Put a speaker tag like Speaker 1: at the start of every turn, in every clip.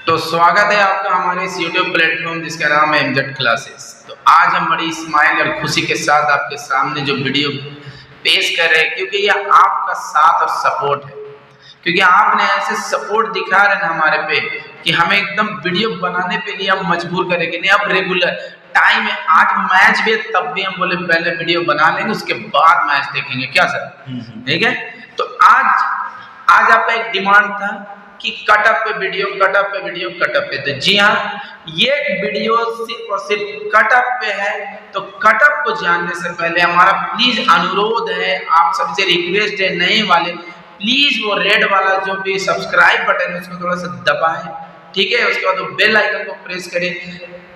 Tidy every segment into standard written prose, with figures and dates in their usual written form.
Speaker 1: तो स्वागत है आपका हमारे इस YouTube प्लेटफॉर्म जिसका नाम है MZ क्लासेस। तो आज हम बड़ी स्माइल और खुशी के साथ आपके सामने जो वीडियो पेश कर रहे हैं, क्योंकि यह आपका साथ और सपोर्ट है। क्योंकि आपने ऐसे सपोर्ट दिखा रहे हैं हमारे पे कि हमें एकदम वीडियो बनाने पे लिए हम मजबूर करेंगे। नहीं, अब रेगुलर टाइम है, आज मैच भी है तब भी हम बोले पहले वीडियो बना लेंगे, उसके बाद मैच देखेंगे। क्या सर? ठीक है। तो आज आपका एक डिमांड था कि कटअप पे वीडियो, कटअप पे वीडियो, कटअप पे। तो जी हाँ, ये वीडियो सिर्फ और सिर्फ कटअप पे है। तो कटअप को जानने से पहले हमारा प्लीज अनुरोध है, आप सबसे रिक्वेस्ट है, नए वाले प्लीज वो रेड वाला जो भी सब्सक्राइब बटन है उसको थोड़ा सा दबाएं, ठीक है। उसके बाद वो बेल आइकन को प्रेस करें।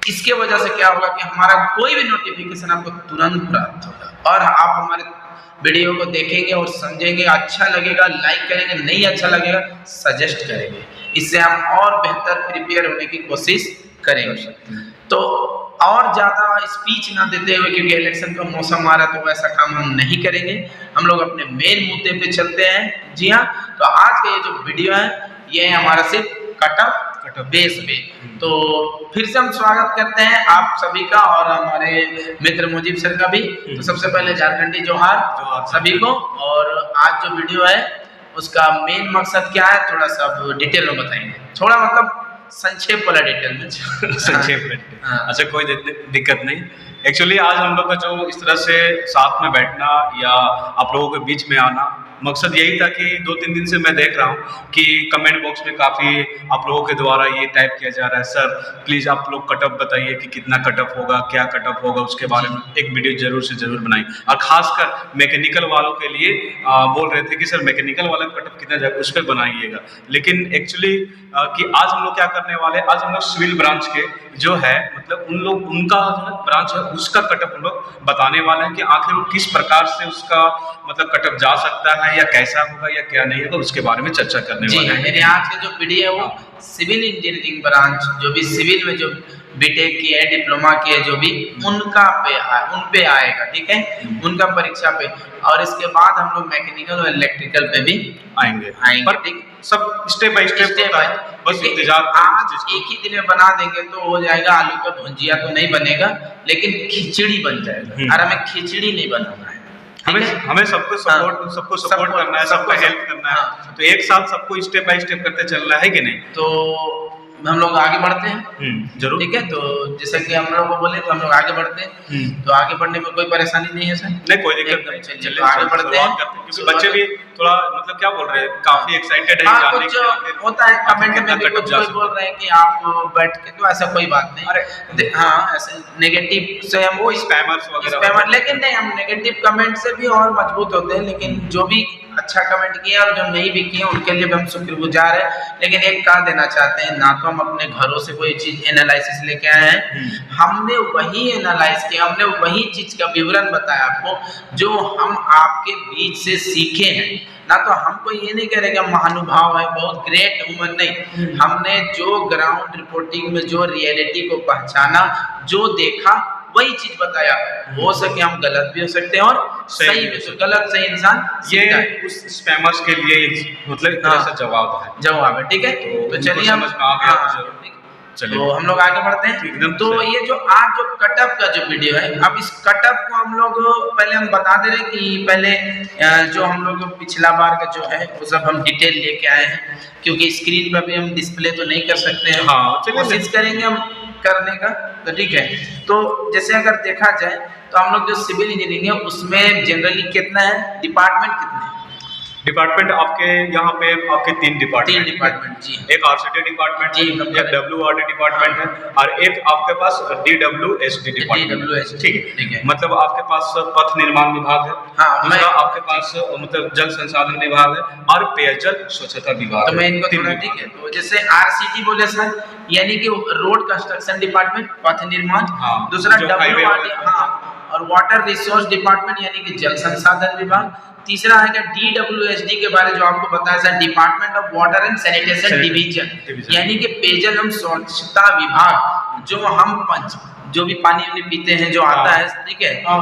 Speaker 1: इसके वजह से क्या होगा कि हमारा कोई भी नोटिफिकेशन आपको तुरंत प्राप्त होगा और आप हमारे वीडियो को देखेंगे और समझेंगे। अच्छा लगेगा लाइक करेंगे, नहीं अच्छा लगेगा सजेस्ट करेंगे। इससे हम और बेहतर प्रिपेयर होने की कोशिश करेंगे। तो और ज़्यादा स्पीच ना देते हुए, क्योंकि इलेक्शन का मौसम आ रहा है, तो वैसा काम हम नहीं करेंगे। हम लोग अपने मेन मुद्दे पे चलते हैं। जी हाँ, तो आज का ये जो वीडियो है ये है हमारा सिर्फ कटअप बेस पे। तो फिर से हम स्वागत करते हैं आप सभी का और हमारे मित्र मुजीब सर का भी। तो सबसे पहले झारखंडी जोहार सभी को। और आज जो वीडियो है उसका मेन मकसद क्या है, थोड़ा सा डिटेल में बताएंगे। थोड़ा मतलब संक्षेप वाला डिटेल में।
Speaker 2: संक्षेप में। अच्छा, कोई दिक्कत नहीं। एक्चुअली आज हम लोग का जो इस तरह से साथ में बैठना या आप लोगों के बीच में आना, मकसद यही था कि 2-3 दिन से मैं देख रहा हूँ कि कमेंट बॉक्स में काफ़ी आप लोगों के द्वारा ये टाइप किया जा रहा है, सर प्लीज़ आप लोग कटअप बताइए कि कितना कटअप होगा, क्या कटअप होगा, उसके बारे में एक वीडियो जरूर से जरूर बनाइए। और खासकर मैकेनिकल वालों के लिए बोल रहे थे कि सर मैकेनिकल वाला कटअप कितना जाएगा उस पर बनाइएगा। लेकिन एक्चुअली कि आज हम लोग क्या करने वाले, आज हम लोग सिविल ब्रांच के जो है मतलब उनका जो है ब्रांच है उसका कटअप हम लोग बताने वाले हैं कि आखिर किस प्रकार से उसका मतलब कटअप जा सकता है या कैसा होगा या क्या नहीं होगा, उसके बारे में चर्चा करने वाले हैं।
Speaker 1: मेरे आज का जो वीडियो है वो सिविल इंजीनियरिंग ब्रांच, जो भी सिविल में जो बीटेक की है, डिप्लोमा की है, जो भी उन पे आएगा, ठीक है, उनका परीक्षा पे। और इसके बाद हम लोग मैकेनिकल और इलेक्ट्रिकल पे भी आएंगे, ठीक।
Speaker 2: सब स्टेप बाय स्टेप बस इंतजार।
Speaker 1: आज एक ही दिन में बना देंगे तो हो जाएगा, आलू का भुंजिया तो नहीं बनेगा लेकिन खिचड़ी बन जाएगा। और हमें खिचड़ी नहीं बनाना है,
Speaker 2: हमें सबको सपोर्ट करना है, सबको हेल्प करना है। तो एक साथ सबको स्टेप बाय स्टेप करते चलना है कि नहीं।
Speaker 1: तो हम लोग आगे बढ़ते हैं
Speaker 2: जरूर,
Speaker 1: ठीक है। तो जैसे कि हम लोग को बोले तो हम लोग आगे बढ़ते हैं। तो आगे बढ़ने में कोई परेशानी नहीं है सर?
Speaker 2: नहीं, कोई दिक्कत नहीं।
Speaker 1: चलिए आगे बढ़ते हैं,
Speaker 2: क्योंकि बच्चे भी थोड़ा मतलब क्या बोल रहे हैं, काफी एक्साइटेड है जानने के लिए।
Speaker 1: होता है कमेंट में भी कुछ लोग बोल रहे हैं कि आप बैठ के, तो ऐसा कोई बात नहीं। अरे हाँ, ऐसे नेगेटिव से हम वो
Speaker 2: स्पैमर्स वगैरह,
Speaker 1: लेकिन नहीं, हम नेगेटिव कमेंट से भी और मजबूत होते हैं। लेकिन जो भी अच्छा कमेंट किया और जो नहीं भी किए उनके लिए भी हम शुक्रगुजार है। लेकिन एक कह देना चाहते हैं, ना तो हम अपने घरों से कोई चीज एनालिसिस लेके आए हैं, हमने वही एनालाइज किया, हमने वही चीज का विवरण बताया आपको जो हम आपके बीच से सीखे हैं। ना तो हमको ये नहीं कह रहे कि हम महानुभाव है, बहुत ग्रेट ह्यूमन, नहीं। हमने जो ग्राउंड रिपोर्टिंग में जो रियलिटी को पहचाना, जो देखा, वही चीज बताया। हो सके हम गलत भी हो सकते हैं और सही भी। तो गलत सही इंसान
Speaker 2: ये उस स्पैमर्स के लिए मतलब एक तरह से जवाब है,
Speaker 1: ठीक है। तो चलिए हम
Speaker 2: चलिए
Speaker 1: तो हम लोग आगे बढ़ते हैं। तो ये जो आज जो कटअप का जो वीडियो है, अब इस कटअप को हम लोग पहले हम बता दे रहे कि पहले जो हम लोग पिछला बार का जो है वो सब हम डिटेल लेके आए हैं, क्योंकि स्क्रीन पर भी हम डिस्प्ले तो नहीं कर सकते हैं। कोशिश करेंगे हम करने का, तो ठीक है। तो जैसे अगर देखा जाए तो हम लोग जो सिविल इंजीनियरिंग है उसमें जनरली कितना है, डिपार्टमेंट कितने हैं?
Speaker 2: डिपार्टमेंट आपके यहाँ पे आपके 3
Speaker 1: डिपार्टमेंट जी।
Speaker 2: एक आरसीटी डिपार्टमेंट है, एक डब्ल्यूआरडी डिपार्टमेंट है और एक आपके पास डीडब्ल्यूएसडी डिपार्टमेंट, ठीक है। मतलब आपके पास पथ निर्माण विभाग है, दूसरा आपके पास मतलब जल संसाधन विभाग है और पेयजल स्वच्छता विभाग।
Speaker 1: तो मैं इनको थोड़ा, ठीक है। तो जैसे आरसीटी बोले सर, यानी कि रोड कंस्ट्रक्शन डिपार्टमेंट, पथ निर्माण। दूसरा डब्ल्यूआरडी और वाटर रिसोर्स डिपार्टमेंट यानी कि जल संसाधन विभाग। तीसरा है डीडब्ल्यूएसडी के बारे जो आपको बताया sir, department of water and sanitation division, यानी कि पेयजल एवं स्वच्छता विभाग, जो हम जो भी पानी उन्हें पीते हैं जो आता है, ठीक है। हाँ,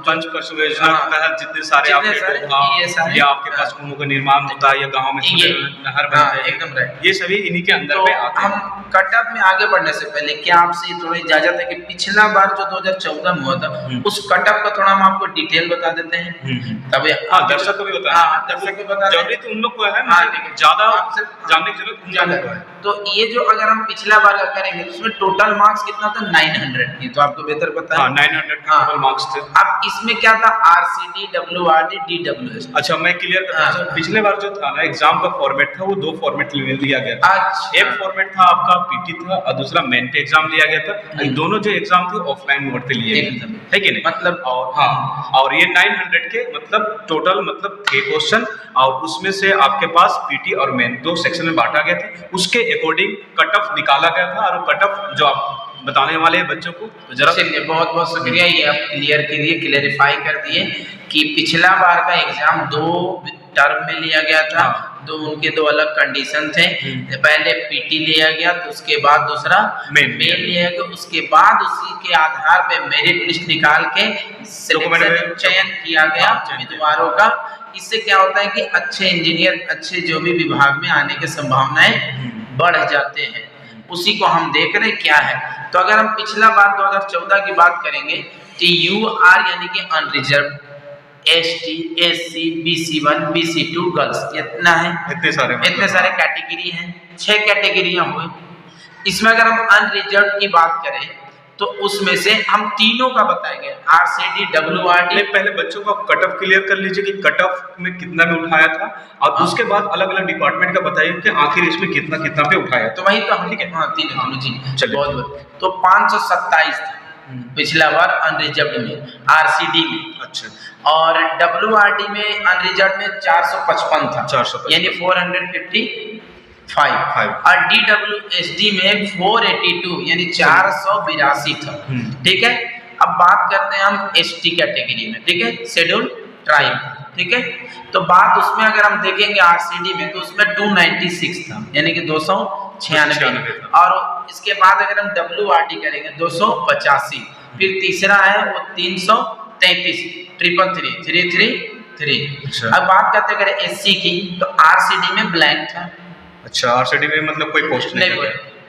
Speaker 2: पंच परसुवेशन के तहत जितने सारे आपके या आपके पास कुओं का निर्माण होता है या गांव में नहर बनते हैं,
Speaker 1: एकदम राइट,
Speaker 2: ये सभी इन्हीं के अंदर में आते हैं।
Speaker 1: हम कटअप में आगे बढ़ने से पहले क्या आपसे थोड़ी इजाजत है कि पिछला बार जो 2014 में हुआ था उस कटअप का थोड़ा हम आपको डिटेल बता देते हैं, तब
Speaker 2: दर्शक को भी बता जरूरी तो उन लोग को है, ज्यादा जानने की जरूरत है।
Speaker 1: तो ये जो अगर हम पिछला बार का करेंगे उसमें टोटल मार्क्स कितना था, 900, ये तो आपको बेहतर पता है।
Speaker 2: 900 टोटल मार्क्स थे।
Speaker 1: अब इसमें क्या था, RCD, WRD, DWS।
Speaker 2: अच्छा, मैं क्लियर करता हूं, पिछले बार जो था ना एग्जाम का फॉर्मेट था वो 2 फॉर्मेट लिया गया था। एक फॉर्मेट था आपका PT था और दूसरा मेन पे एग्जाम लिया गया था। दोनों जो एग्जाम थे ऑफलाइन मोड पे लिए गए थे, है कि नहीं? मतलब और ये 900 के मतलब टोटल मतलब थे क्वेश्चन, और उसमें से आपके पास PT और मेन 2 सेक्शन में बांटा गया था। उसके अकॉर्डिंग कट ऑफ निकाला गया था, और कट ऑफ जो आप बताने वाले हैं बच्चों को जरा।
Speaker 1: चलिए, बहुत बहुत शुक्रिया, ये आप क्लियर के लिए क्लेरिफाई कर दिए कि पिछला बार का एग्जाम 2 टर्म में लिया गया था, उनके 2 अलग कंडीशन थे। पहले PT लिया गया, तो उसके बाद दूसरा मेन लिया गया, उसके बाद उसी के आधार पे मेरिट लिस्ट निकाल के चयन किया गया उम्मीदवारों का। इससे क्या होता है कि अच्छे इंजीनियर, अच्छे जो भी विभाग में आने की संभावनाएं बढ़ जाते हैं, उसी को हम देख रहे क्या है। तो अगर हम पिछला बार 2014 की बात करेंगे तो UR यानी कि unreserved, ST, SC, BC1, BC2 girls, इतना है, इतने सारे कैटेगरी हैं, 6 कैटेगरियां हुए। इसमें अगर हम अनरिजर्व की बात करें तो उसमें से हम तीनों का बताएंगे, RCD, WRD।
Speaker 2: पहले बच्चों को कट ऑफ क्लियर कर लीजिए कि कट ऑफ में कितना में उठाया था, और उसके बाद अलग अलग डिपार्टमेंट का बताइए कि आखिर इसमें कितना कितना पे उठाया।
Speaker 1: तो वही तो हम, ठीक है, तीनों जी, चलिए बहुत। तो 527 था पिछला बार अनरिजर्व में, RCD में। अच्छा, और WRD में अनरिजर्व में 455 था, 455 यानी 455, और DWSD में 482 यानी 482 था, ठीक है। अब बात करते हैं हम ST कैटेगरी में, ठीक है, शेड्यूल ट्राइब, ठीक है। तो बात उसमें अगर हम देखेंगे RCD में तो उसमें 296 था यानी कि 296, और इसके बाद अगर हम WRD करेंगे 285, फिर तीसरा है वो 333, 333। अब बात करते अगर SC की तो RCD में ब्लैंक था।
Speaker 2: अच्छा, RCD में मतलब कोई पोस्ट नहीं,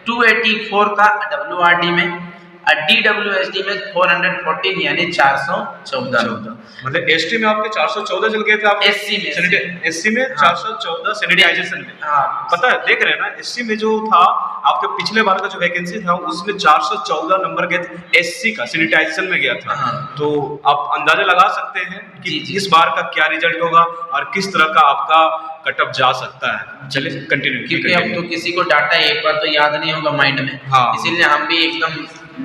Speaker 1: 284 था WRD में, और DWSD में 414 यानी 414।
Speaker 2: मतलब ST में आपके 414 चल गए थे, आप SC में 414 सैनिटाइजेशन में। पता है, देख रहे हैं ना, SC में जो था आपके पिछले बार का जो वैकेंसी था उसमें 414 नंबर गए थे, SC का सैनिटाइजेशन में गया था। तो आप अंदाजा लगा सकते हैं कि इस बार का क्या रिजल्ट होगा और किस तरह का आपका कट ऑफ जा सकता है। चलिए कंटिन्यू,
Speaker 1: क्योंकि अब तो किसी को डाटा एक बार तो याद नहीं होगा माइंड में, इसीलिए हम भी एकदम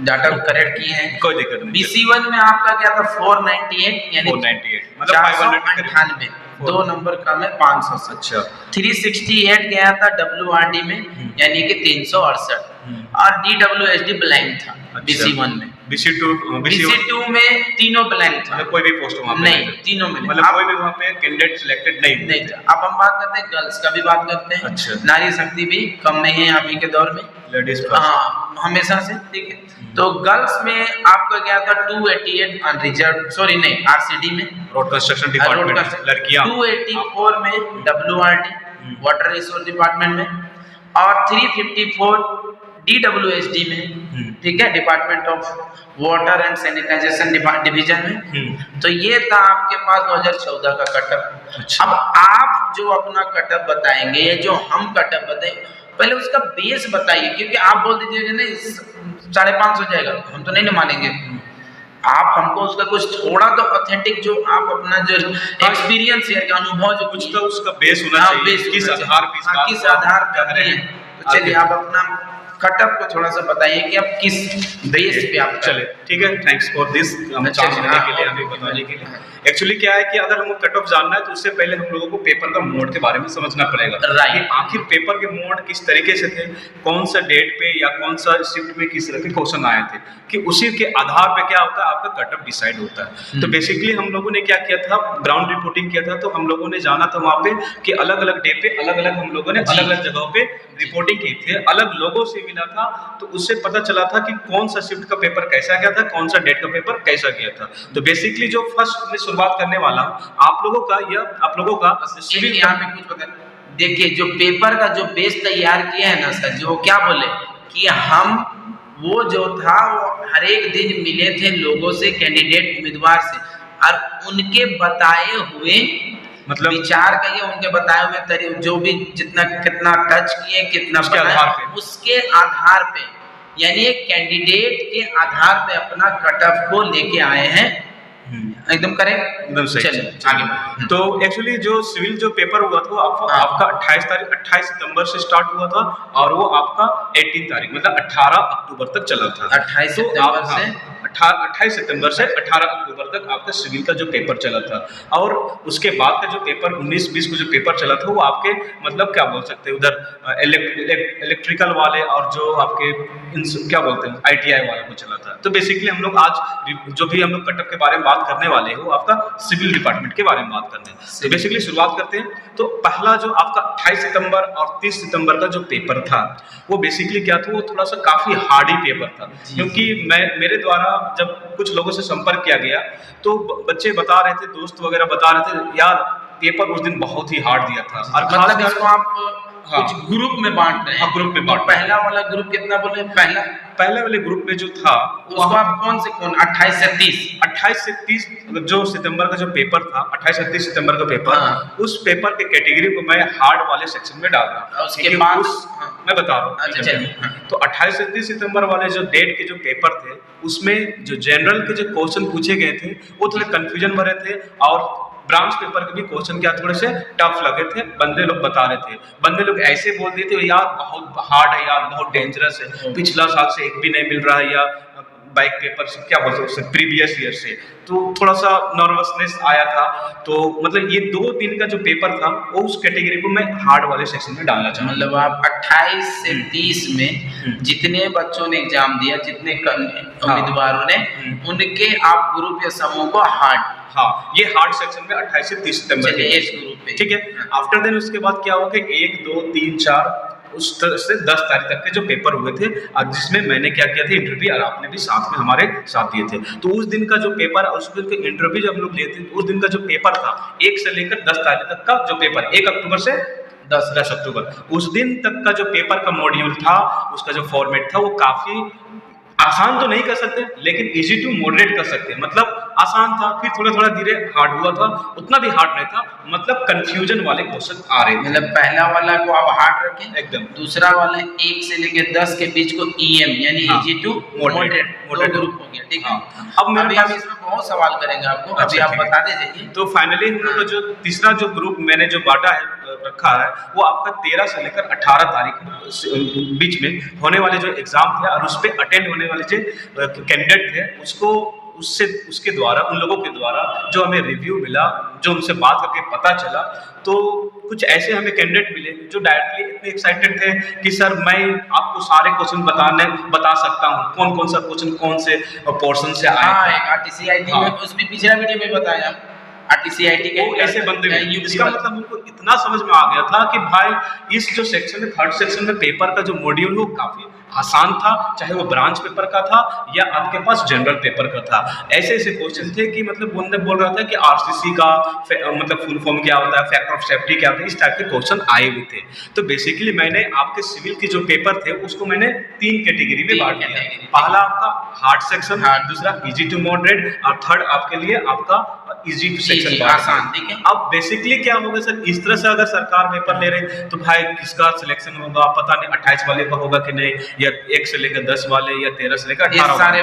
Speaker 1: डाटा करेक्ट किए हैं, कोई दिक्कत नहीं। BC1 में आपका क्या था, 498 यानी 498 मतलब 598, 2 नंबर कम है, 500 से। अच्छा, 368 गया था WRD में यानी कि 368, और DWSD ब्लैंक था BC1 में। BC2 में तीनों ब्लैंक था,
Speaker 2: कोई भी पोस्ट वहां पे
Speaker 1: नहीं, तीनों में
Speaker 2: मतलब कोई भी वहां पे कैंडिडेट सिलेक्टेड नहीं
Speaker 1: था। अब हम बात करते हैं गर्ल्स का भी बात करते हैं। अच्छा, नारी शक्ति भी कम नहीं है अभी के दौर में, लेडीज हमेशा से, ठीक है। तो गर्ल्स में आपका क्या था 288 अनरिजर्व, सॉरी नहीं, RCD में
Speaker 2: रोड कंस्ट्रक्शन डिपार्टमेंट लड़कियां,
Speaker 1: 284 में WRD वाटर रिसोर्स डिपार्टमेंट में, और 354 DWSD में, ठीक है, department of water and sanitization division में। तो ये था आपके पास 2014 का कटअप। अच्छा, अब आप जो अपना कटअप बताएंगे या जो हम कटअप बताएंगे, पहले उसका बेस बताइए, क्योंकि आप बोल दीजिएगा ना 550 हो जाएगा, हम तो नहीं मानेंगे। आप हमको उसका कुछ थोड़ा तो ऑथेंटिक जो आप अपना जो एक्सपीरियंस शेयर का अनुभव जो कुछ तो उसका बेस होना चाहिए, किस आधार पे। तो चलिए आप अपना कटअप को थोड़ा सा बताइए कि आप किस बेस पे आप।
Speaker 2: चले, ठीक है, थैंक्स फॉर दिस बताने के लिए। एक्चुअली क्या है कि अगर हमको कट ऑफ जानना है तो उससे पहले हम लोगों को पेपर का मोड के बारे में समझना पड़ेगा, राइट। आखिर पेपर के मोड किस तरीके से थे, कौन सा डेट पे या कौन सा शिफ्ट में किस तरह के क्वेश्चन आए थे, कि उसी के आधार पे क्या होता है आपका कट ऑफ डिसाइड होता है। तो बेसिकली हम लोगों ने क्या किया था, ग्राउंड रिपोर्टिंग किया था। तो हम लोगों ने जाना था वहाँ पे कि अलग अलग डे पे अलग अलग हम लोगों ने अलग अलग जगहों पे रिपोर्टिंग की थी, अलग लोगों से मिला था तो उससे पता चला था कि कौन सा शिफ्ट का पेपर कैसा गया था, कौन सा डेट का पेपर कैसा गया था। तो बेसिकली जो फर्स्ट में शुरुआत करने वाला हूँ आप लोगों का
Speaker 1: सिविल यहाँ पे कुछ बता। देखिए जो पेपर का जो बेस तैयार किया है ना सर, जो क्या बोले कि हम वो जो था वो हर एक दिन मिले थे लोगों से, कैंडिडेट उम्मीदवार से, और उनके बताए हुए मतलब विचार करिए, उनके बताए हुए तरीके जो भी जितना कितना टच किए, कितना उसके आधार पे यानी एक कैंडिडेट के आधार पे अपना कट ऑफ को लेके आए हैं। एकदम करेक्ट,
Speaker 2: एकदम सही।
Speaker 1: चलिए आगे।
Speaker 2: तो एक्चुअली जो सिविल जो पेपर हुआ था आपका 28 सितंबर से स्टार्ट हुआ था और वो आपका 18 तारीख मतलब 18 अक्टूबर तक चला था।
Speaker 1: 28 सितंबर से
Speaker 2: 28 सितंबर से 18 अक्टूबर तक आपका सिविल का जो पेपर चला था। और उसके बाद का जो पेपर 19-20 को जो पेपर चला था वो आपके मतलब क्या बोल सकते हैं उधर इलेक्ट्रिकल वाले और जो आपके क्या बोलते हैं ITI वाले को चला था। तो बेसिकली हम लोग आज जो भी हम लोग कटअप के बारे में बात करने वाले हैं वो आपका सिविल डिपार्टमेंट के बारे में बात करते हैं। तो बेसिकली शुरुआत करते हैं। तो पहला जो आपका 28 सितंबर और 30 सितंबर का जो पेपर था वो बेसिकली क्या था, वो थोड़ा सा काफी हार्ड ही पेपर था, क्योंकि मेरे द्वारा जब कुछ लोगों से संपर्क किया गया तो बच्चे बता रहे थे, दोस्त वगैरह बता रहे थे यार पेपर उस दिन बहुत ही हार्ड दिया था। और
Speaker 1: मतलब इसको आप कुछ ग्रुप में बांट रहे हैं।
Speaker 2: ग्रुप में बांट।
Speaker 1: पहला वाला ग्रुप कितना बोले?
Speaker 2: पहले वाले ग्रुप में जो था
Speaker 1: उसको आप कौन 28 से 30
Speaker 2: जो सितंबर का जो पेपर था 28 से 30 सितंबर का पेपर, उस पेपर के कैटेगरी को मैं हार्ड वाले सेक्शन में डाल रहा हूँ। उसके बाद मैं बता रहा हूँ। तो 28 से 30 सितंबर वाले जो डेट के जो पेपर थे उसमें जो जनरल के जो क्वेश्चन पूछे गए थे वो थोड़े कंफ्यूजन भरे थे और ब्रांच पेपर के भी क्वेश्चन क्या थोड़े से टफ लगे थे। बंदे लोग बता रहे थे, बंदे लोग ऐसे बोल दिए थे यार बहुत हार्ड है यार, बहुत डेंजरस है, पिछला साल से एक भी नहीं मिल रहा है, या बाइक पेपर से क्या बोल सकते प्रीवियस ईयर से। तो थोड़ा सा नर्वसनेस आया था। तो मतलब ये 2 दिन का जो पेपर था वो उस कैटेगरी को मैं हार्ड वाले सेक्शन में डालना चाहूँ।
Speaker 1: मतलब आप 28 से 30 में जितने बच्चों ने एग्जाम दिया, जितने उम्मीदवारों ने, उनके आप ग्रुप या समूह को हार्ड,
Speaker 2: ये हार्ड सेक्शन में 28 से 30 सितंबर के
Speaker 1: ग्रुप पे,
Speaker 2: ठीक है। आफ्टर देन उसके बाद क्या हुआ कि 1, 2, 3, 4 उस तरह से 10 तारीख तक के जो पेपर हुए थे और जिसमें मैंने क्या किया था इंटरव्यू, और आपने भी साथ में हमारे साथ दिए थे। तो उस दिन का जो पेपर और उस दिन के इंटरव्यू जब हम लोग लिए थे, उस दिन का जो पेपर था 1 से लेकर 10 तारीख तक का जो पेपर, 1 अक्टूबर से 10 अक्टूबर, उस दिन तक का जो पेपर का मॉड्यूल था, उसका जो फॉर्मेट था वो काफी आसान तो नहीं कर सकते लेकिन इजी टू मॉडरेट कर सकते हैं। मतलब आसान था, फिर थोड़ा थोड़ा धीरे हार्ड हुआ था, उतना भी हार्ड नहीं था, मतलब कंफ्यूजन वाले क्वेश्चन आ रहे थे।
Speaker 1: मतलब पहला वाला को आप हार्ड रखें
Speaker 2: एकदम,
Speaker 1: दूसरा वाला 1 से लेकर 10 के बीच को EM यानी इजी टू मॉडरेट ग्रुप हो गया, ठीक है।
Speaker 2: अब
Speaker 1: हम इसमें बहुत सवाल करेंगे आपको, अभी आप बता दीजिए।
Speaker 2: तो फाइनली हम लोग का जो तीसरा जो ग्रुप मैंने जो बांटा है रखा है वो आपका 13 से लेकर 18 तारीख बीच में होने वाले जो एग्जाम थे और उस पर अटेंड होने वाले जो कैंडिडेट थे उसके द्वारा, उन लोगों के द्वारा जो हमें रिव्यू मिला, जो उनसे बात करके पता चला, तो कुछ ऐसे हमें कैंडिडेट मिले जो डायरेक्टली इतने एक्साइटेड थे कि सर मैं आपको सारे क्वेश्चन बता सकता हूँ, कौन कौन सा क्वेश्चन कौन से पोर्शन से आया है।
Speaker 1: RTCIT में उसमें पिछला वीडियो में बताया RTCIT के
Speaker 2: ऐसे बंदे में इसका मतलब उनको इतना समझ में आ गया था कि भाई इस जो सेक्शन में, थर्ड सेक्शन में पेपर का जो मॉड्यूल वो काफी आसान था, चाहे वो ब्रांच पेपर का था या आपके पास जनरल पेपर का था। ऐसे ऐसे क्वेश्चन थे कि मतलब बंदे बोल रहा था कि RCC का मतलब फुल फॉर्म क्या होता है, फैक्टर ऑफ सेफ्टी क्या होता है, इस टाइप के क्वेश्चन आए हुए थे। तो बेसिकली मैंने आपके सिविल के जो पेपर थे उसको मैंने 3 कैटेगरी में बांट दिया। पहला आपका हार्ड सेक्शन, दूसरा इजी टू मॉडरेट और थर्ड आपके लिए आपका इजी सेक्शन
Speaker 1: आसान, ठीक है।
Speaker 2: अब बेसिकली क्या होगा सर, इस तरह से अगर सरकार पेपर ले रहे तो भाई किसका सिलेक्शन होगा पता नहीं, 28 वाले का होगा कि नहीं, या 1 से लेकर 10 वाले या 13 से लेकर 18 वाले।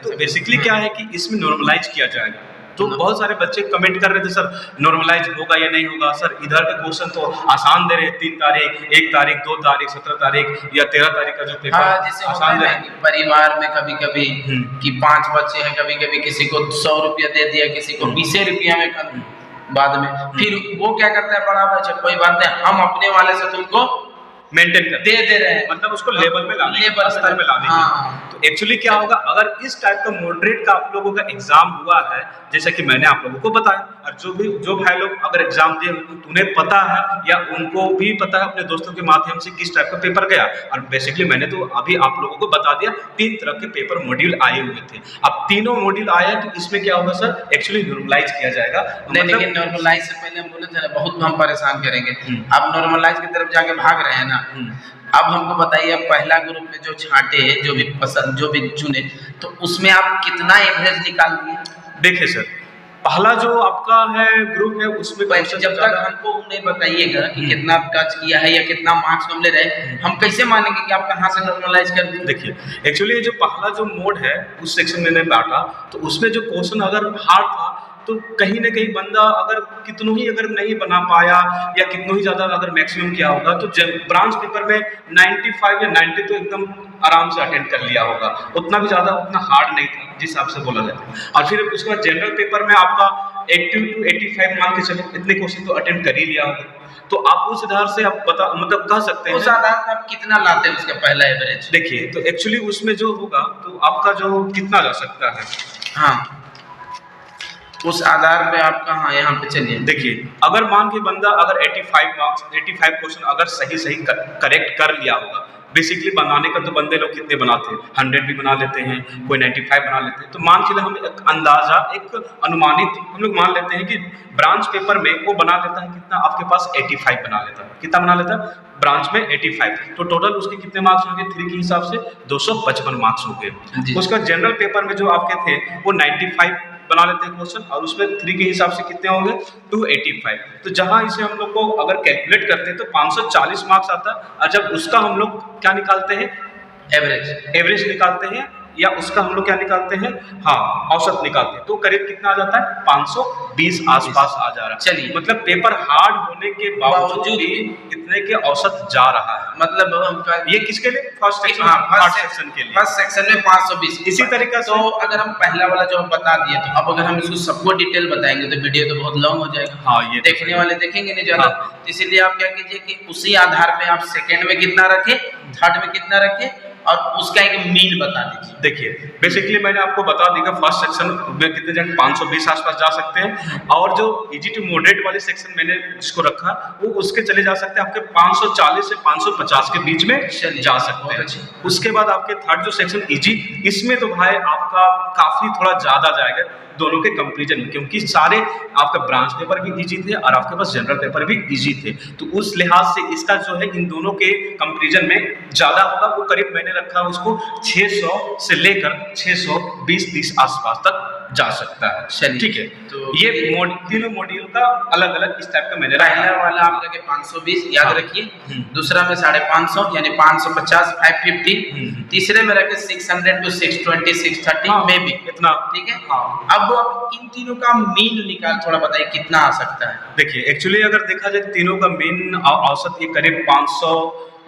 Speaker 2: तो बेसिकली क्या है कि इसमें नॉर्मलाइज किया जाएगा। तो बहुत सारे बच्चे कमेंट कर रहे थे सर नॉर्मलाइज होगा या नहीं होगा, सर इधर का क्वेश्चन तो आसान दे रहे, 3 तारीख, 1 तारीख, 2 तारीख, 17 तारीख या 13 तारीख का जो पेपर
Speaker 1: जैसे आसान दे। परिवार में कभी कभी कि 5 बच्चे हैं, कभी कभी किसी को 100 रुपया दे दिया, किसी को 20 रुपया में बाद में, फिर वो क्या करता है बड़ा बच्चा, कोई बात नहीं हम अपने वाले से तुमको
Speaker 2: मेंटेन कर
Speaker 1: दे रहे हैं,
Speaker 2: मतलब उसको लेवल में लाने,
Speaker 1: लेवल
Speaker 2: स्तर में लाने
Speaker 1: हाँ।
Speaker 2: तो एक्चुअली क्या होगा, अगर इस टाइप का मॉडरेट का आप लोगों का एग्जाम हुआ है, जैसा कि मैंने आप लोगों को बताया, और जो भाई लोग अगर एग्जाम दिए तो उन्हें पता है या उनको भी पता है अपने दोस्तों के माध्यम से किस टाइप का पेपर गया। और बेसिकली मैंने तो अभी आप लोगों को बता दिया 3 तरह के पेपर मॉड्यूल आए हुए थे। अब तीनों मॉड्यूल आए तो इसमें क्या होगा सर, एक्चुअली नॉर्मलाइज किया जाएगा।
Speaker 1: लेकिन नॉर्मलाइज से पहले हम बोले थे ना, बहुत हम परेशान करेंगे, अब नॉर्मलाइज की तरफ जाके भाग रहे हैं ना। अब हमको बताइए, अब पहला ग्रुप में जो छांटे जो भी पसंद जो भी चुने, तो उसमें आप कितना एवरेज निकाल दिए?
Speaker 2: देखिए सर, पहला जो आपका है ग्रुप है उसमें
Speaker 1: जब तक हमको नहीं बताइएगा कि कितना टच किया है या कितना मार्क्स हम ले रहे हैं, हम कैसे मानेंगे कि आप कहाँ से नॉर्मलाइज कर दिए?
Speaker 2: देखिए एक्चुअली जो पहला जो मोड है उस सेक्शन में मैंने बांटा, तो उसमें जो क्वेश्चन अगर हार्ड था तो कहीं ना कहीं बंदा अगर कितनों ही अगर नहीं बना पाया या कितनों ही ज़्यादा अगर मैक्सिमम किया होगा, तो ब्रांच पेपर में 95 या 90 तो एकदम आराम से अटेंड कर लिया होगा, उतना भी ज़्यादा उतना हार्ड नहीं था जिस हिसाब से बोला जाता है। और फिर उसके बाद जनरल पेपर में आपका 80 to 85 मान के चलो, इतने क्वेश्चन तो अटेंड कर ही लिया होगा, तो आप उस आधार से आप बता मतलब कह सकते हैं
Speaker 1: उस आधार पर आप कितना लाते हैं उसका पहला एवरेज।
Speaker 2: देखिए तो एक्चुअली उसमें जो होगा तो आपका जो कितना जा सकता है,
Speaker 1: हाँ उस आधार पे आपका, हाँ यहाँ पे चलिए
Speaker 2: देखिए अगर मान के बंदा अगर 85 क्वेश्चन अगर सही करेक्ट कर लिया होगा, बेसिकली बनाने का तो बंदे लोग कितने बनाते हैं, 100 भी बना लेते हैं, कोई 95 बना लेते हैं, तो मान चले हम एक अंदाजा एक अनुमानित हम लोग मान लेते हैं कि ब्रांच पेपर में वो बना लेता है कितना, आपके पास 85 बना लेता है, कितना बना लेता है ब्रांच में 85, तो टोटल उसके कितने मार्क्स होंगे 3 के हिसाब से 255 मार्क्स हो गए। उसका जनरल पेपर में जो आपके थे वो 95 बना लेते हैं क्वेश्चन, और उसमें 3 के हिसाब से कितने होंगे 285, तो जहां इसे हम लोग को अगर कैलकुलेट करते हैं तो 540 मार्क्स आता है। और जब उसका हम लोग क्या निकालते हैं, एवरेज निकालते हैं, या उसका हम लोग क्या निकालते हैं, हाँ औसत निकालते हैं, तो करीब कितना आ जाता है 520 आसपास आ जा रहा है।
Speaker 1: चलिए
Speaker 2: मतलब पेपर हार्ड होने के बावजूद भी इतने के औसत जा रहा है,
Speaker 1: मतलब हमका
Speaker 2: ये किसके लिए, फर्स्ट सेक्शन के लिए,
Speaker 1: फर्स्ट सेक्शन में 520।
Speaker 2: इसी तरीके से
Speaker 1: तो अगर हम पहला वाला जो हम बता दिए, तो अब अगर हम इसको सबको डिटेल बताएंगे तो वीडियो तो बहुत लॉन्ग हो जाएगा,
Speaker 2: हाँ ये
Speaker 1: देखने वाले देखेंगे नहीं ज्यादा, तो इसीलिए आप क्या कीजिए कि उसी आधार पे आप सेकंड में कितना रखे, थर्ड में कितना रखे, और उसका एक मीन बता दीजिए।
Speaker 2: देखिए बेसिकली मैंने आपको बता दिया फर्स्ट सेक्शन में कितने जन 520 आसपास जा सकते हैं, और जो इजी टू मॉडरेट वाले सेक्शन मैंने जिसको रखा वो उसके चले जा सकते हैं आपके 540 से 550 के बीच में जा सकते हैं। उसके बाद आपके थर्ड जो सेक्शन इजी, इसमें तो भाई आपका काफी थोड़ा ज्यादा जाएगा दोनों के कंपैरिजन में, क्योंकि सारे आपका ब्रांच पेपर भी इजी थे और आपके पास जनरल पेपर भी इजी थे, तो उस लिहाज से इसका जो है इन दोनों के कंपैरिजन में ज्यादा होगा। वो करीब मैंने रखा है उसको 600 से लेकर 620-30 आसपास तक जा सकता है। ठीक है, तो ये तीनों मॉड्यूल का अलग अलग इस टाइप का मैंने रखा।
Speaker 1: पहला वाला आप लगे 520 याद रखिए, दूसरा में 550 यानी 550 550, तीसरे में रखे 600 to 620 630 में भी इतना, ठीक है। अब इन तीनों का मीन निकाल थोड़ा बताइए कितना आ सकता है।
Speaker 2: देखिए एक्चुअली अगर देखा जाए तीनों का मीन औसत ये करीब 500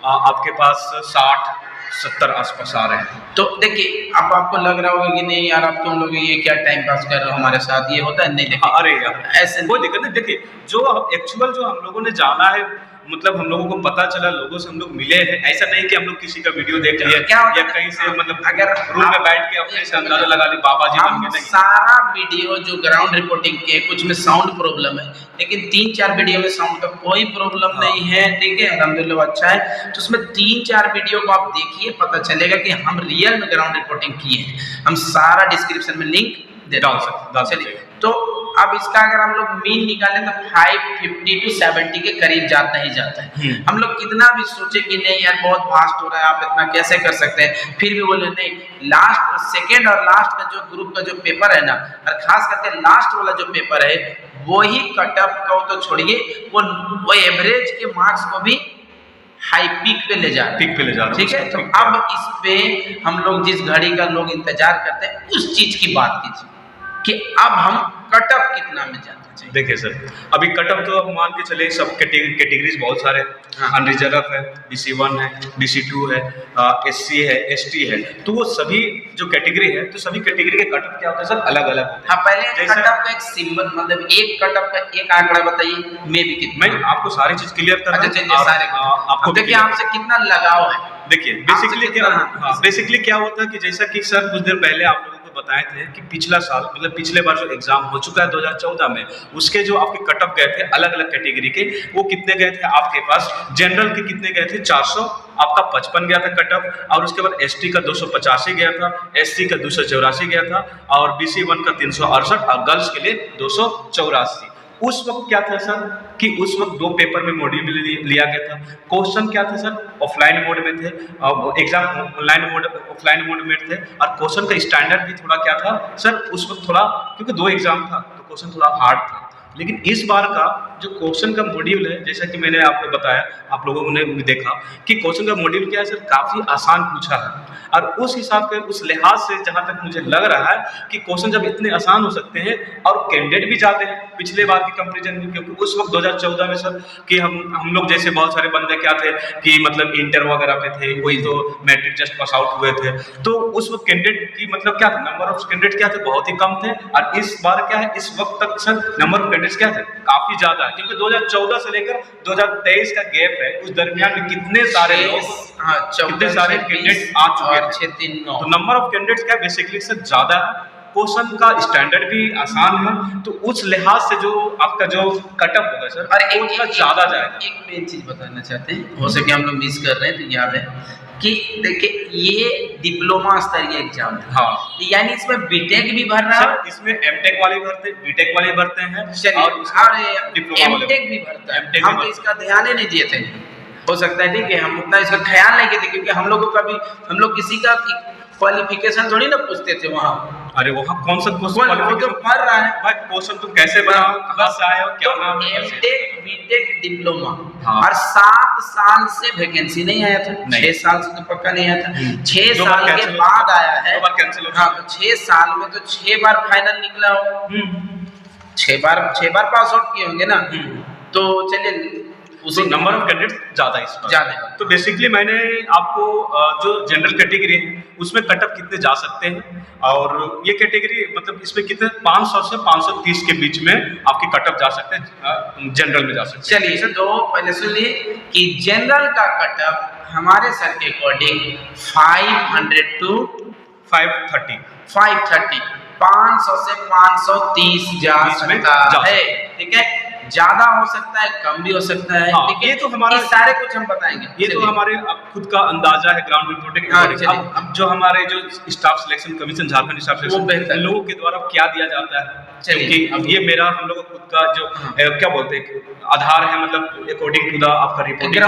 Speaker 2: आपके पास 60-70 आसपास आ रहे हैं।
Speaker 1: तो देखिए अब आपको लग रहा होगा कि नहीं यार आप तुम लोग ये क्या टाइम पास कर रहे हो हमारे साथ, ये होता है नहीं। देखिए
Speaker 2: अरे यार ऐसे कोई दिक्कत नहीं, देखिए जो एक्चुअल जो हम लोगों ने जाना है, मतलब हम लोगों को पता चला, लोगों से हम लोग मिले हैं, ऐसा नहीं कि हम लोग किसी का वीडियो देख लिया
Speaker 1: क्या
Speaker 2: या कहीं से मतलब
Speaker 1: अगर
Speaker 2: रूम में बैठ के अपने से अंदाजा लगा ली बाबा जी बन के, नहीं।
Speaker 1: सारा वीडियो जो ग्राउंड रिपोर्टिंग के कुछ में साउंड प्रॉब्लम है, लेकिन 3-4 वीडियो में साउंड का कोई प्रॉब्लम नहीं है, ठीक है, अल्हम्दुलिल्लाह अच्छा है। तो उसमें 3-4 वीडियो को आप देखिए, पता चलेगा कि हम रियल में ग्राउंड रिपोर्टिंग किए हैं। हम सारा डिस्क्रिप्शन में लिंक दे डाल सकते। तो अब इसका अगर हम लोग मीन निकालें तो 550 to 70 के करीब जाता ही जाता है। हम लोग कितना भी सोचे कि नहीं यार बहुत फास्ट हो रहा है, आप इतना कैसे कर सकते हैं, फिर भी बोले नहीं, लास्ट सेकेंड और लास्ट का जो ग्रुप का जो पेपर है ना, और खास करके लास्ट वाला जो पेपर है वही कट ऑफ को तो छोड़िए, वो एवरेज के मार्क्स को भी हाई पीक पे ले जा रहा है, ठीक है। तो अब इस पे हम लोग जिस घड़ी का लोग इंतजार करते हैं उस चीज की बात कीजिए कि अब हम कट ऑफ कितना में जाते हैं।
Speaker 2: देखिए सर, अभी कटअप तो अब मान के चले सब कैटेगरीज बहुत सारे, अनरिजर्व है, BC1 है, BC2 है, SC है, ST है, तो वो सभी जो कैटेगरी है तो सभी कैटेगरी के कटअप क्या होता है सर, अलग अलग होते हैं।
Speaker 1: हाँ, पहले कटअप का एक सिंबल, मतलब एक कटअप का एक आंकड़ा बताइए, मे भी कितना।
Speaker 2: मैं आपको सारी चीज क्लियर कर
Speaker 1: अच्छा, चलिए सारे आपको देखिए आपसे कितना लगाव है।
Speaker 2: देखिए बेसिकली क्या होता है कि जैसा कि सर कुछ देर पहले आप लोगों को बताए थे कि पिछला साल मतलब पिछले बार जो एग्जाम हो चुका है 2014 में, उसके जो आपके कटअप गए थे अलग अलग कैटेगरी के, वो कितने गए थे आपके पास, जनरल के कितने गए थे 400, आपका 55 गया था कटअप, और उसके बाद ST का 285 गया था, SC का 284 गया था, और BC1 का 368, और गर्ल्स के लिए 284। उस वक्त क्या था सर कि उस वक्त 2 पेपर में मॉड्यूल लिया गया था। क्वेश्चन क्या थे सर, ऑफलाइन मोड में थे, एग्जाम ऑफलाइन मोड में थे, और क्वेश्चन का स्टैंडर्ड भी थोड़ा क्या था सर उस वक्त थोड़ा, क्योंकि 2 एग्जाम था तो क्वेश्चन थोड़ा हार्ड था। लेकिन इस बार का जो क्वेश्चन का मॉड्यूल है, जैसा कि मैंने आपको बताया, आप लोगों ने भी देखा कि क्वेश्चन का मॉड्यूल क्या है सर, काफी आसान पूछा है, और उस हिसाब के उस लिहाज से जहां तक मुझे लग रहा है कि क्वेश्चन जब इतने आसान हो सकते हैं और कैंडिडेट भी ज्यादा हैं पिछले बार की कंपैरिजन में, क्योंकि उस वक्त 2014 में सर कि हम लोग जैसे बहुत सारे बंदे क्या थे कि मतलब इंटर वगैरह पे थे, कोई तो मैट्रिक जस्ट पास आउट हुए थे, तो उस वक्त कैंडिडेट की मतलब क्या था, नंबर ऑफ कैंडिडेट क्या थे, बहुत ही कम थे। और इस बार क्या है, इस वक्त तक सर नंबर ऑफ कैंडिडेट्स क्या थे, काफी ज्यादा है, क्योंकि 2014 से लेकर 2023 का गैप है, उस दरमियान में कितने सारे लोग, कितने सारे कैंडिडेट आ चुके थे, तो नंबर ऑफ कैंडिडेट्स क्या बेसिकली सर ज्यादा है, क्वेश्चन का स्टैंडर्ड भी आसान है, तो उस लिहाज से जो आपका जो कटअप होगा सर, और एक ज्यादा जाएगा।
Speaker 1: एक मेन चीज बताना चाहते हैं, हो सके हम लोग मिस कर रहे हैं तो याद है कि देखिए ये डिप्लोमा स्तरीय एग्जाम है,
Speaker 2: हाँ,
Speaker 1: यानी इसमें बीटेक भी भर रहा है,
Speaker 2: इसमें एमटेक वाले भरते हैं, बीटेक वाले भरते हैं,
Speaker 1: और एमटेक भी भरता है। हम तो इसका ध्यान ही नहीं दिए थे, हो सकता है ठीक है हम उतना इसका ख्याल नहीं किए थे, क्योंकि हम लोग किसी का क्वालिफिकेशन थोड़ी ना पूछते थे वहाँ।
Speaker 2: अरे वहाँ कौन सा क्वालिफिकेशन
Speaker 1: पढ़ रहा है
Speaker 2: भाई, क्वेश्चन तुम कैसे बनाओ, कहाँ से आए हो, क्या नाम है,
Speaker 1: एमटेक बीटेक डिप्लोमा, और 7 साल से वैकेंसी नहीं आया था, 6 साल से तो पक्का नहीं आया था, 6 साल के बाद आया है। हाँ, तो 6 साल में तो 6 बार फाइनल निकला होगा, 6 बार पास आउट किए होंगे ना, तो चलिए
Speaker 2: उसी नंबर ऑफ कैंडिडेट ज्यादा
Speaker 1: ज्यादा।
Speaker 2: तो बेसिकली मैंने आपको जो जनरल कैटेगरी है उसमें कटअप कितने जा सकते हैं, और ये कैटेगरी मतलब इसमें कितने 500 से 530 के बीच में आपके कटअप जा सकते हैं, जनरल में जा सकते हैं।
Speaker 1: चलिए तो पहले सुनिए कि जनरल का कटअप हमारे सर के अकॉर्डिंग 500 to 530 500 से 530 जा सकता है, ठीक है, ज्यादा हो सकता है, कम भी हो सकता है,
Speaker 2: हाँ, ये तो हमारा
Speaker 1: सारे कुछ हम बताएंगे,
Speaker 2: ये तो हमारे खुद का अंदाजा है ग्राउंड रिपोर्टिंग। अब जो हमारे जो staff selection commission, Jharkhand staff selection लोगों के द्वारा क्या दिया जाता है, क्योंकि अब ये मेरा हम लोग खुद का जो क्या बोलते हैं आधार है, मतलब अकॉर्डिंग टू द आपका रिपोर्टिंग,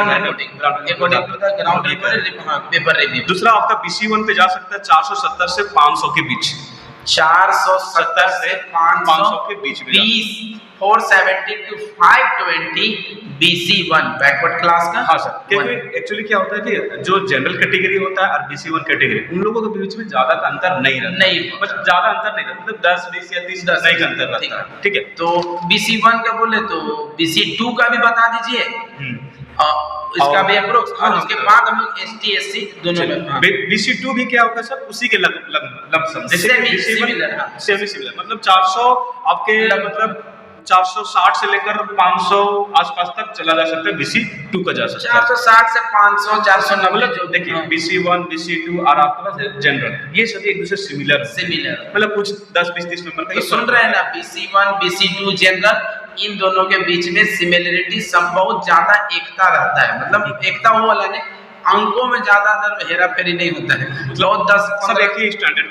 Speaker 1: पेपर रिव्यू।
Speaker 2: दूसरा आपका BC1 पे जा सकता है 470 से 500 के बीच,
Speaker 1: 470 से 500
Speaker 2: के बीच में,
Speaker 1: 470 to 520 BC1 बैकवर्ड क्लास का।
Speaker 2: हाँ सर, क्योंकि एक्चुअली क्या होता है कि जो जनरल कैटेगरी होता है और BC1 कैटेगरी, उन लोगों के बीच में ज्यादा का अंतर नहीं रहता, मतलब ज्यादा अंतर नहीं रहता, मतलब 10 20 या 30 नहीं का अंतर रहता है, ठीक है।
Speaker 1: तो BC1 का बोले तो BC2 का भी बता दीजिए, इसका भी अप्रोक्स, और उसके बाद हम लोग ST SC दोनों में।
Speaker 2: BC2 भी क्या होगा सर, उसी के लमसम जैसे सिमिलर, मतलब 400 आपके मतलब 460 से लेकर 500 आसपास तक चला जा सकता है, BC2 का जा सकता है
Speaker 1: 460 से 500 490,
Speaker 2: जो देखिए BC1 BC2 और आपके पास जनरल, ये सभी एक दूसरे सिमिलर, मतलब कुछ 10 20 30 नंबर का,
Speaker 1: तो सुन रहे हैं ना, BC1 BC2 जनरल, इन दोनों के बीच में सिमिलरिटी सब बहुत ज्यादा एकता रहता है, मतलब एकता वो वाला नहीं, अंकों में ज्यादा हेरा फेरी नहीं होता है, मतलब 10
Speaker 2: एक ही
Speaker 1: स्टैंडर्ड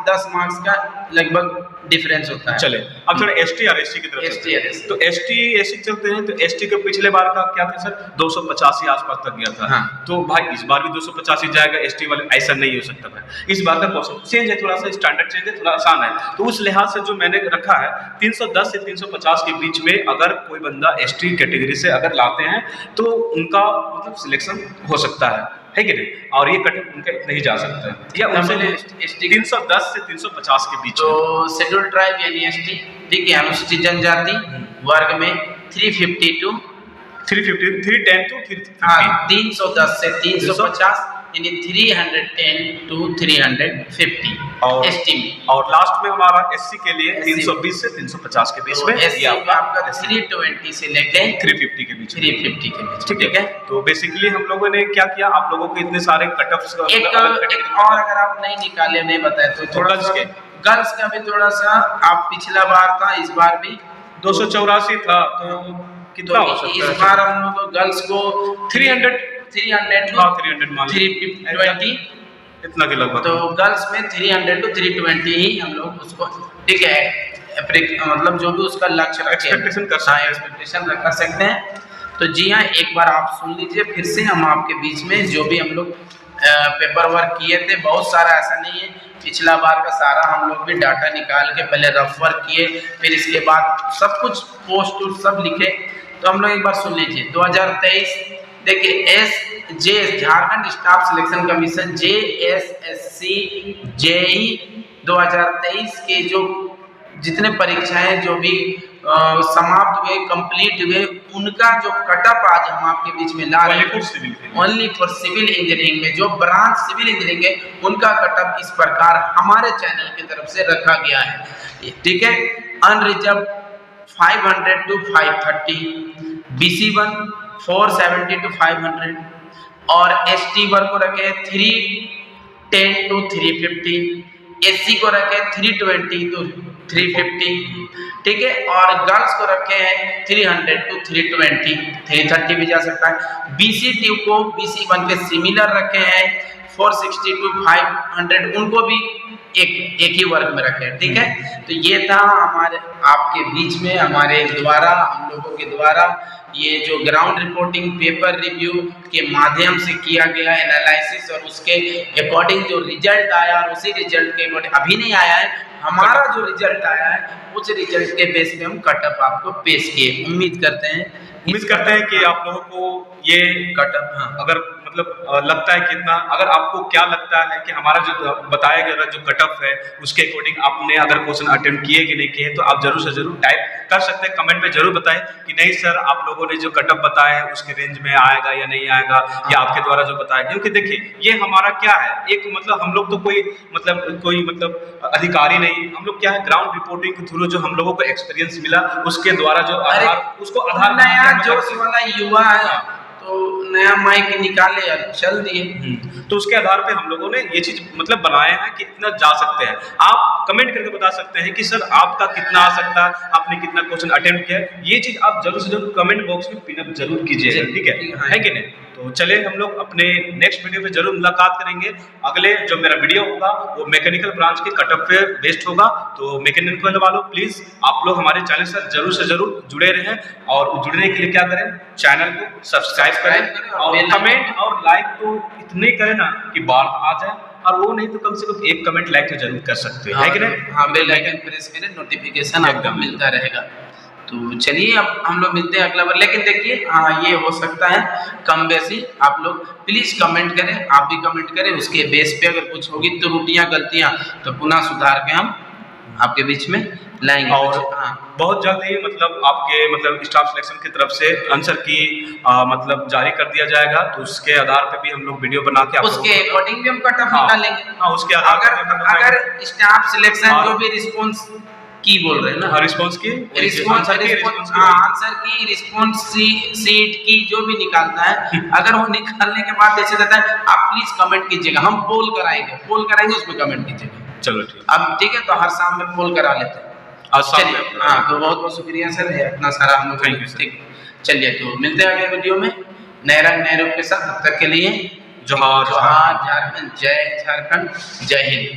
Speaker 1: 10 मार्क्स का लगभग डिफरेंस होता है।
Speaker 2: चले अब थोड़ा ST और SC की तरफ, तो ST SC चलते हैं, तो ST के पिछले बार का क्या था सर, 285 आसपास तक गया था, हाँ। तो भाई इस बार भी 285 जाएगा, ST वाले ऐसा नहीं हो सकता भाई, इस बार का क्वेश्चन चेंज है, थोड़ा सा स्टैंडर्ड चेंज है, थोड़ा आसान है, तो उस लिहाज से जो मैंने रखा है 310 से 350 के बीच में अगर कोई बंदा ST कैटेगरी से अगर लाते हैं तो उनका मतलब सिलेक्शन हो सकता है। है कि नहीं, और ये कट ऑफ उनका इतना ही जा सकता है या उनसे 310 से 350 के बीच।
Speaker 1: तो शेड्यूल ट्राइब यानी एसटी, ठीक है, अनुसूचित जनजाति वर्ग में 310 to 350, 310 से 350 यानी 310 to 350
Speaker 2: और
Speaker 1: एसटी में।
Speaker 2: और लास्ट में हमारा एससी के लिए 320 से 350 के बीच में,
Speaker 1: एससी में आपका 320 से लेके
Speaker 2: 350 के बीच,
Speaker 1: 350 के बीच,
Speaker 2: ठीक है। तो बेसिकली हम लोगों ने क्या किया, आप लोगों को इतने सारे कट ऑफ्स
Speaker 1: एक और अगर आप नहीं निकाले, नहीं बताए तो थोड़ा सा गर्ल्स का भी थोड़ा सा, आप पिछला बार था, इस बार भी
Speaker 2: 284 था, तो कितना हो सकता है
Speaker 1: इस बार हम लोग गर्ल्स को 300 320
Speaker 2: इतना के लगभग,
Speaker 1: तो गर्ल्स में 300 to 320 ही हम लोग उसको, ठीक है, मतलब जो भी उसका लक्ष्य
Speaker 2: एक्सपेक्टेशन
Speaker 1: कर सकते हैं। तो जी हाँ, एक बार आप सुन लीजिए फिर से, हम आपके बीच में जो भी हम लोग पेपर वर्क किए थे, बहुत सारा ऐसा नहीं है, पिछला बार का सारा हम लोग भी डाटा निकाल के पहले रफ वर्क किए, फिर इसके बाद सब कुछ पोस्ट सब लिखे। तो हम लोग एक बार सुन लीजिए। 2023 देखिए, SJ Jharkhand staff selection commission JSSC JEE 2023 के जो जितने परीक्षाएं जो भी समाप्त हुए, कंप्लीट हुए, उनका जो कटअप आज हम आपके बीच में ला रहे हैं, ओनली फॉर सिविल इंजीनियरिंग में जो ब्रांच सिविल इंजीनियरिंग है, उनका कटअप इस प्रकार हमारे चैनल की तरफ से रखा गया है, ठीक है। अनरिजर्व 500 to 530, BC1 470 to 500 और ST वर्ग को रखे 310 to 350, SC को रखे 320 to 350, ठीक है, और गर्ल्स को रखे हैं 300 to 320, 330 भी जा सकता है। BC2 को BC1 के सिमिलर रखे हैं 460 to 500, उनको भी एक ही वर्ग में रखे हैं, ठीक है। तो ये था हमारे आपके बीच में हमारे द्वारा, हम लोगों के द्वारा ये जो ग्राउंड रिपोर्टिंग पेपर रिव्यू के माध्यम से किया गया एनालिसिस, और उसके अकॉर्डिंग जो रिजल्ट आया, और उसी रिजल्ट के अकॉर्डिंग अभी नहीं आया है, हमारा जो रिजल्ट आया है उस रिजल्ट के बेस पे हम कटअप आपको पेश किए। उम्मीद करते हैं
Speaker 2: कि आप लोगों को ये कटअप अगर मतलब लगता है कितना, अगर आपको क्या लगता है कि हमारा जो बताया गया जो कटअप है उसके अकॉर्डिंग आपने अगर क्वेश्चन अटेम्प्ट किए कि नहीं किए, तो आप जरूर से जरूर टाइप कर सकते हैं, कमेंट में जरूर बताएं कि नहीं सर आप लोगों ने जो कटअप बताया है उसके रेंज में आएगा या नहीं आएगा, या आपके द्वारा जो बताया। क्योंकि देखिए ये हमारा क्या है, एक मतलब हम लोग तो कोई अधिकारी नहीं, हम लोग क्या है ग्राउंड रिपोर्टिंग के थ्रू जो हम लोगों को एक्सपीरियंस मिला उसके द्वारा जो आधार, उसको आधार
Speaker 1: नया जोश वाला युवा है तो नया माइक निकाले और चल दिए,
Speaker 2: तो उसके आधार पे हम लोगों ने ये चीज मतलब बनाया है कि इतना जा सकते हैं। आप कमेंट करके बता सकते हैं कि सर आपका कितना आ सकता है, आपने कितना क्वेश्चन अटेम्प्ट किया है, ये चीज आप जरूर से जरूर कमेंट बॉक्स में पिन अप जरूर कीजिएगा, ठीक है कि नहीं। तो चले हम लोग अपने नेक्स्ट वीडियो में जरूर मुलाकात करेंगे। अगले जो मेरा वीडियो होगा वो मैकेनिकल ब्रांच के कटअप पे बेस्ड होगा, तो मैकेनिकल वालों प्लीज आप लोग हमारे चैनल से जरूर जुड़े रहें, और जुड़ने के लिए क्या करें, चैनल को सब्सक्राइब करें और कमेंट और लाइक तो इतने करें ना कि बार आ जाए, और वो नहीं तो कम से कम एक कमेंट लाइक तो जरूर कर सकते हैं, है कि नहीं।
Speaker 1: हाँ, बेल आइकन प्रेस करें, नोटिफिकेशन आपको मिलता रहेगा। तो चलिए अब हम लोग मिलते हैं अगला बार, लेकिन देखिए हाँ ये हो सकता है कम बेसी, आप लोग प्लीज कमेंट करें, आप भी कमेंट करें, उसके बेस पे अगर कुछ होगी त्रुटियां गलतियां तो पुनः सुधार के हम आपके बीच में लाएंगे।
Speaker 2: और बहुत जल्द ही मतलब आपके स्टाफ सिलेक्शन की तरफ से आंसर की मतलब जारी कर दिया जाएगा, तो उसके आधार पे भी हम लोग वीडियो बना के
Speaker 1: उसके अकॉर्डिंग भी हम कटअप निकालेंगे।
Speaker 2: हाँ, उसके आधार
Speaker 1: अगर स्टाफ सिलेक्शन जो भी रिस्पॉन्स की बोल रहे हैं ना,
Speaker 2: रिस्पॉन्स की
Speaker 1: आंसर की रिस्पॉन्स सीट की जो भी निकालता है, अगर वो निकालने के बाद जैसे देता है आप प्लीज कमेंट कीजिएगा, हम पोल कराएंगे उसमें कमेंट कीजिएगा।
Speaker 2: चलो ठीक,
Speaker 1: अब ठीक है, तो हर शाम में पोल करा लेते हैं। हाँ, तो बहुत बहुत शुक्रिया सर, इतना सारा हम लोग, ठीक। चलिए तो मिलते हैं अगले वीडियो में नए रंग नए रूप के साथ। तब तक के लिए जोहार झारखंड, जय झारखंड, जय हिंद।